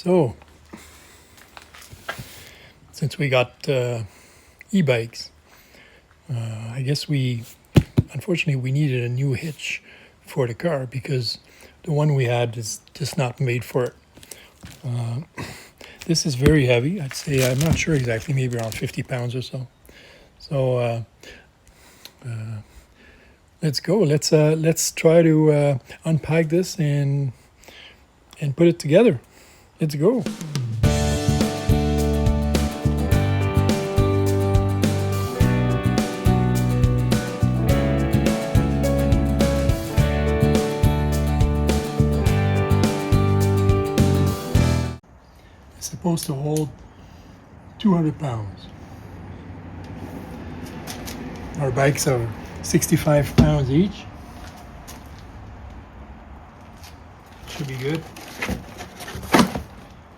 So, since we got e-bikes, I guess unfortunately, we needed a new hitch for the car because the one we had is just not made for it. This is very heavy. I'd say, I'm not sure exactly, maybe around 50 pounds or so. So let's go. Let's try to unpack this and put it together. Let's go. It's supposed to hold 200 pounds. Our bikes are 65 pounds each. Should be good.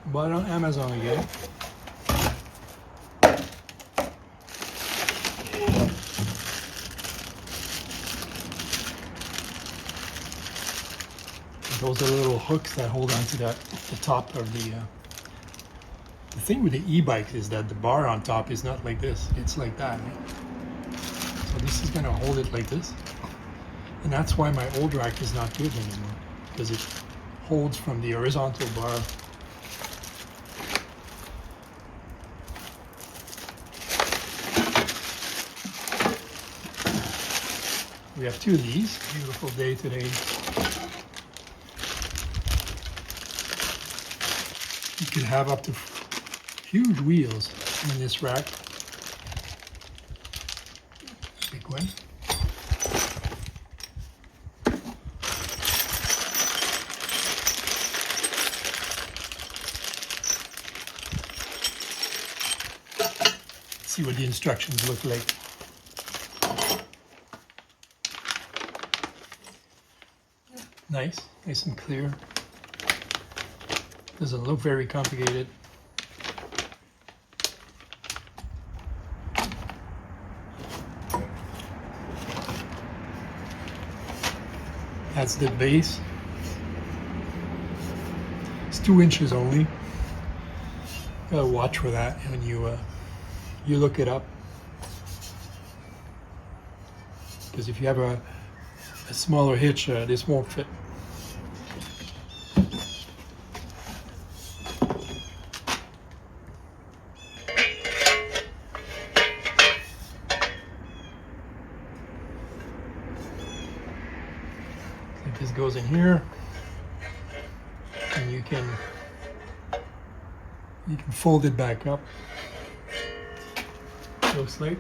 Bought on Amazon again. Those are little hooks that hold onto the top of the thing with the e-bikes is that the bar on top is not like this, it's like that. So this is going to hold it like this. And that's why my old rack is not good anymore, because it holds from the horizontal bar. We have two of these. Beautiful day today. You could have up to huge wheels in this rack. Big one. Let's see what the instructions look like. Nice and clear. Doesn't look very complicated. That's the base. It's 2 inches only. Gotta watch for that when you look it up. Because if you have a smaller hitch, this won't fit. This goes in here, and you can fold it back up. Looks like.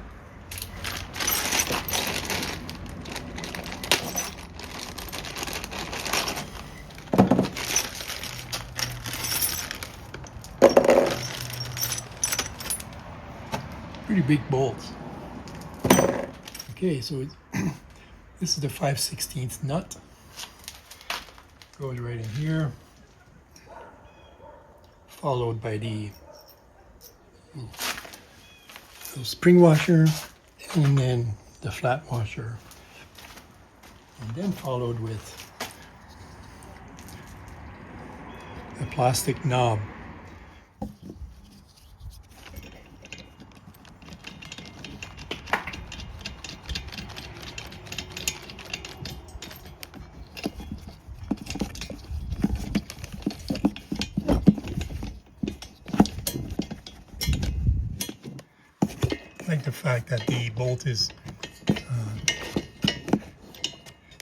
Pretty big bolts. Okay, so this is the 5/16 nut. Goes right in here, followed by the spring washer, and then the flat washer, and then followed with a plastic knob. I like the fact that the bolt is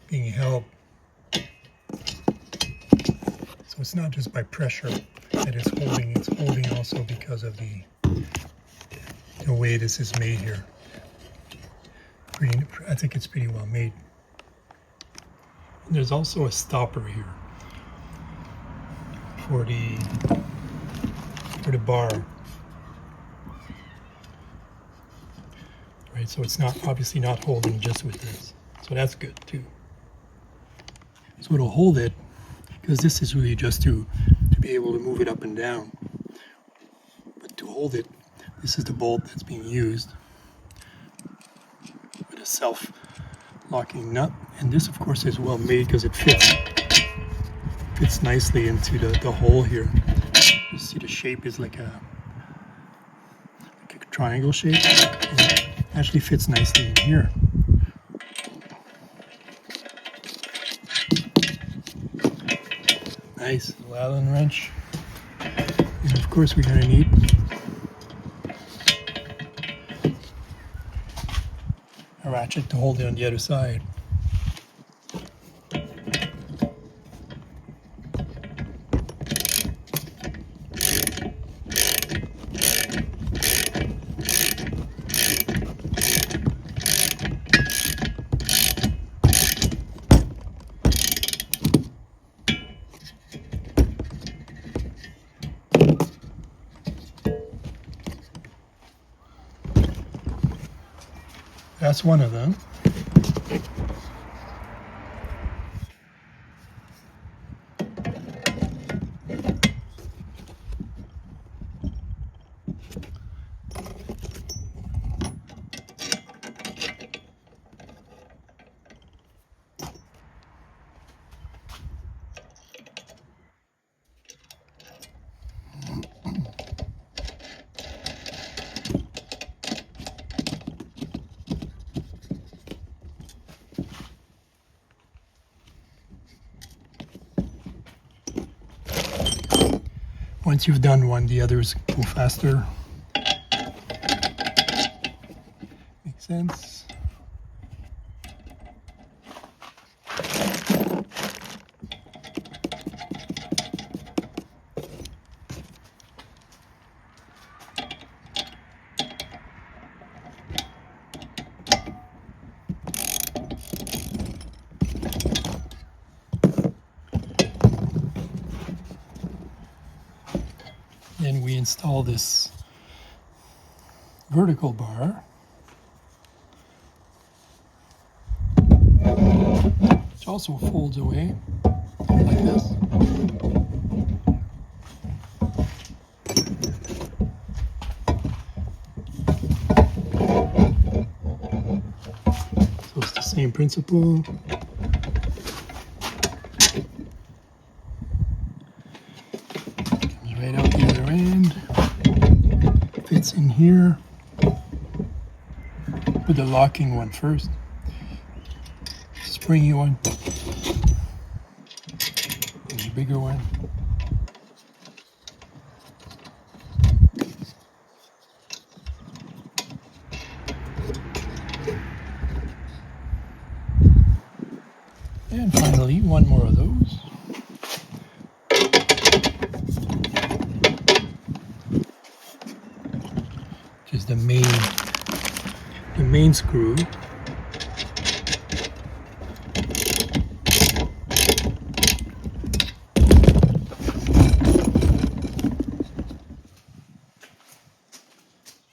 being held, so it's not just by pressure that it's holding also because of the way this is made here. I think it's pretty well made. And there's also a stopper here for the bar. Right, so it's obviously not holding just with this. So that's good too. So it'll hold it, because this is really just to be able to move it up and down. But to hold it, this is the bolt that's being used with a self-locking nut. And this, of course, is well made because it fits nicely into the hole here. see the shape is like a triangle shape. And it actually fits nicely in here. Nice little Allen wrench. And of course we're going to need a ratchet to hold it on the other side. That's one of them. Once you've done one, the others go faster. Makes sense. Then we install this vertical bar, which also folds away like this. So it's the same principle. Right out the other end, fits in here. Put the locking one first, springy one, and the bigger one. And finally, one more of those. Is the main screw.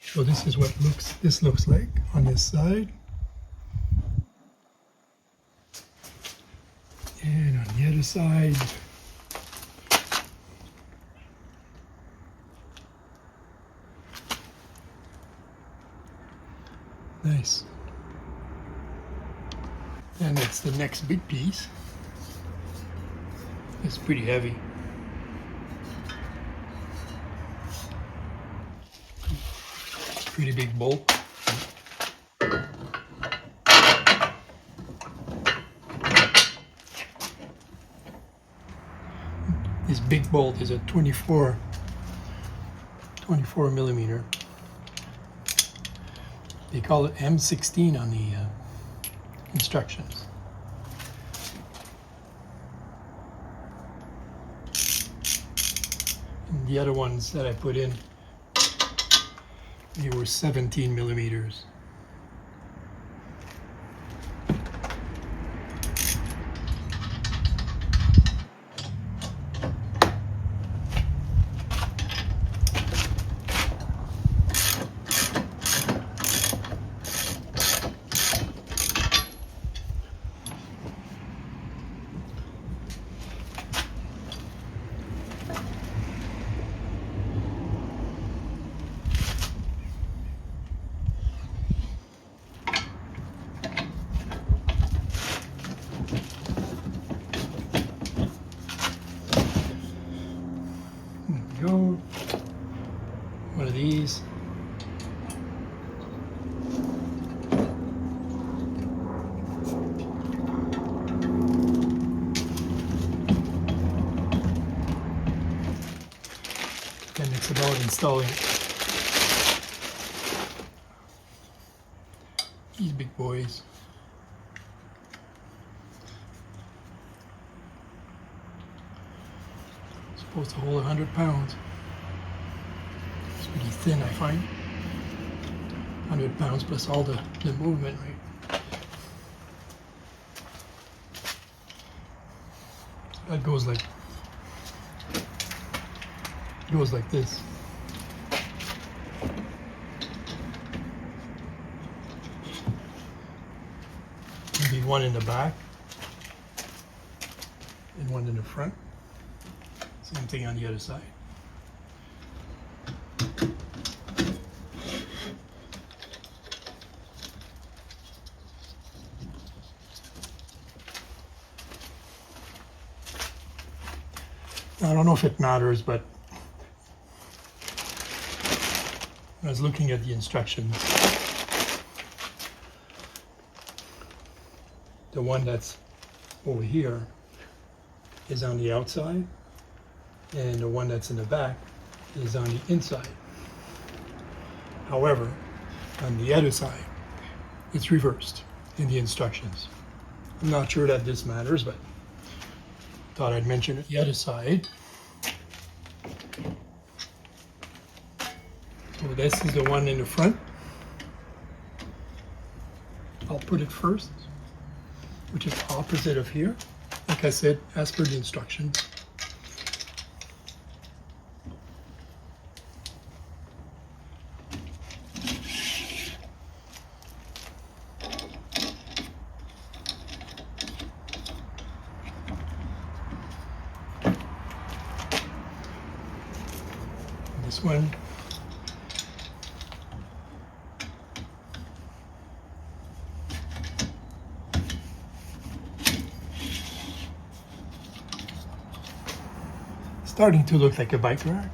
So this is what this looks like on this side, and on the other side. Nice. And it's the next big piece. It's pretty heavy. Pretty big bolt. This big bolt is a 24 millimeter. They call it M16 on the instructions. And the other ones that I put in, they were 17 millimeters. we go. One of these. Then it's about installing these big boys. Supposed to hold 100 pounds. It's pretty thin, I find. 100 pounds plus all the movement, right? That goes like this. Maybe one in the back and one in the front. Same thing on the other side. I don't know if it matters, but I was looking at the instructions. The one that's over here is on the outside, and the one that's in the back is on the inside. However, on the other side, it's reversed in the instructions. I'm not sure that this matters, but thought I'd mention it. The other side. So this is the one in the front. I'll put it first, which is opposite of here. Like I said, as per the instructions. This one. Starting to look like a bike rack.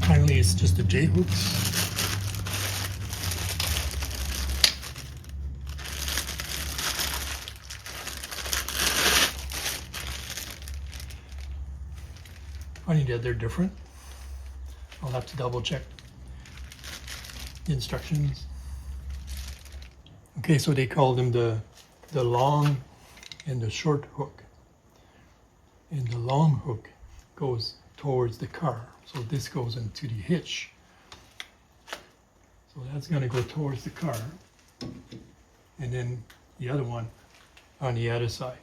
Finally, it's just the J-hooks. Funny that they're different. I'll have to double check the instructions. Okay, so they call them the long and the short hook. And the long hook goes towards the car. So this goes into the hitch. So that's going to go towards the car. And then the other one on the other side.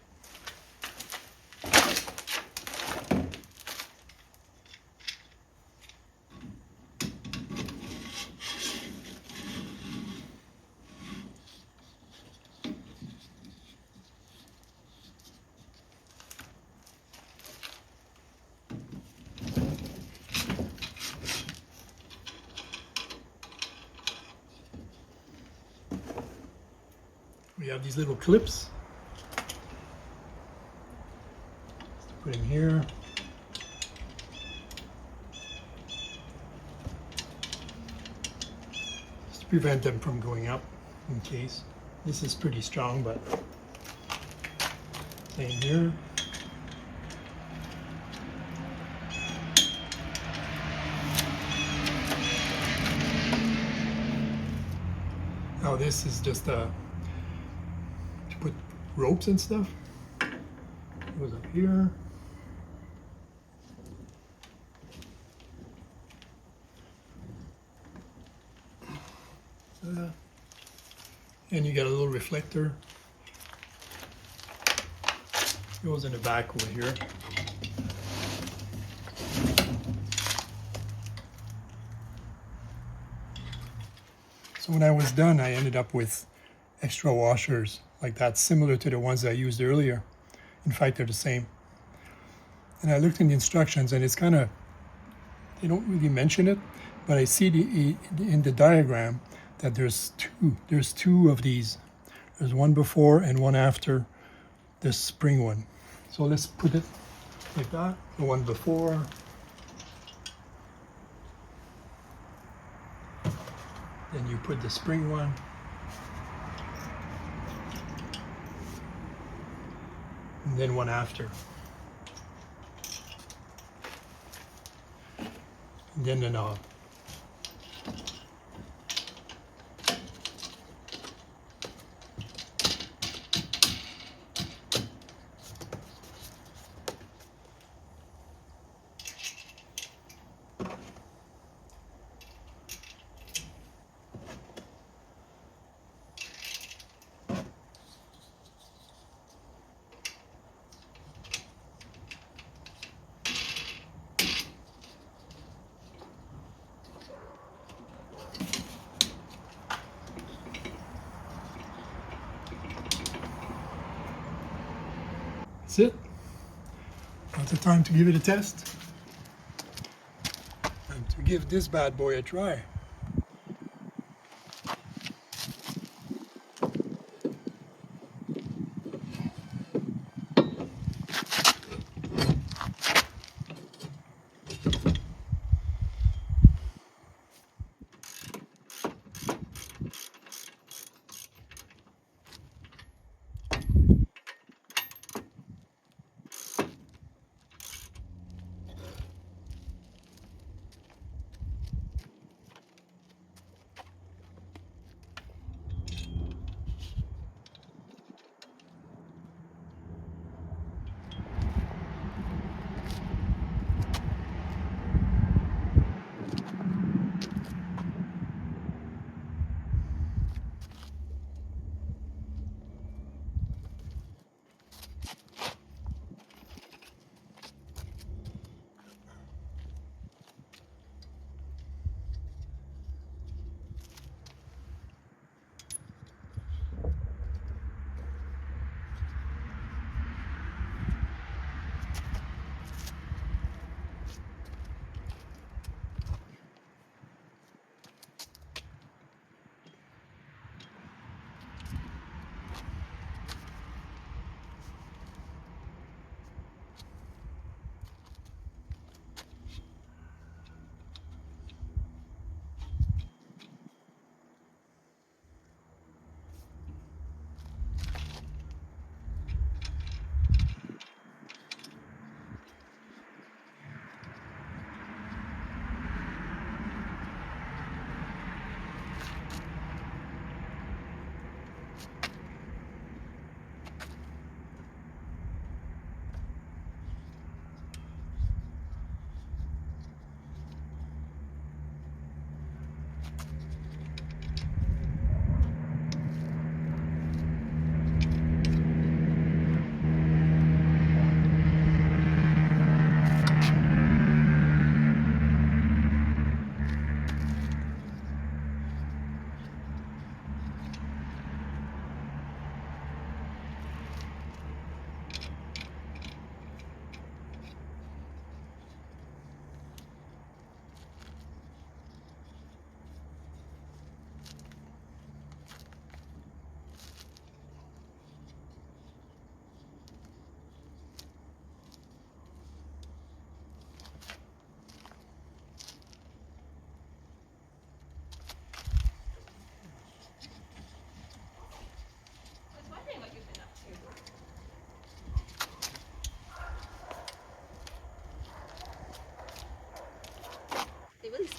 We have these little clips. Just put in here. Just to prevent them from going up in case. This is pretty strong, but same here. Now this is just to put ropes and stuff. It goes up here. And you got a little reflector. It goes in the back over here. So when I was done, I ended up with extra washers like that, similar to the ones I used earlier. In fact, they're the same. And I looked in the instructions, and it's kind of, they don't really mention it, but I see in the diagram that there's two of these. There's one before and one after this spring one. So let's put it like that, the one before. Then you put the spring one. And then one after. And then the knob. That's it. Now it's time to give it a test. And to give this bad boy a try.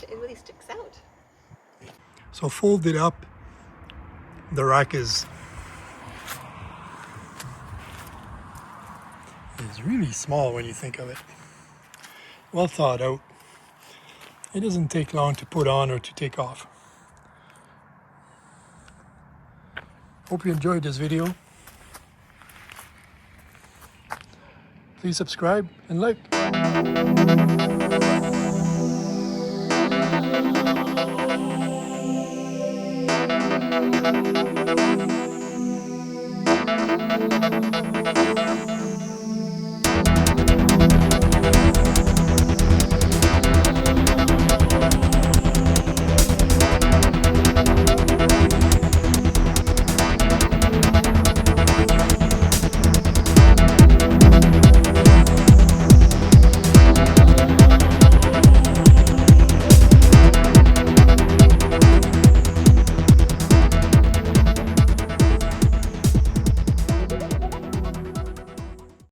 It really sticks out. So folded up, the rack is really small when you think of it. Well thought out. It doesn't take long to put on or to take off. Hope you enjoyed this video. Please subscribe and like.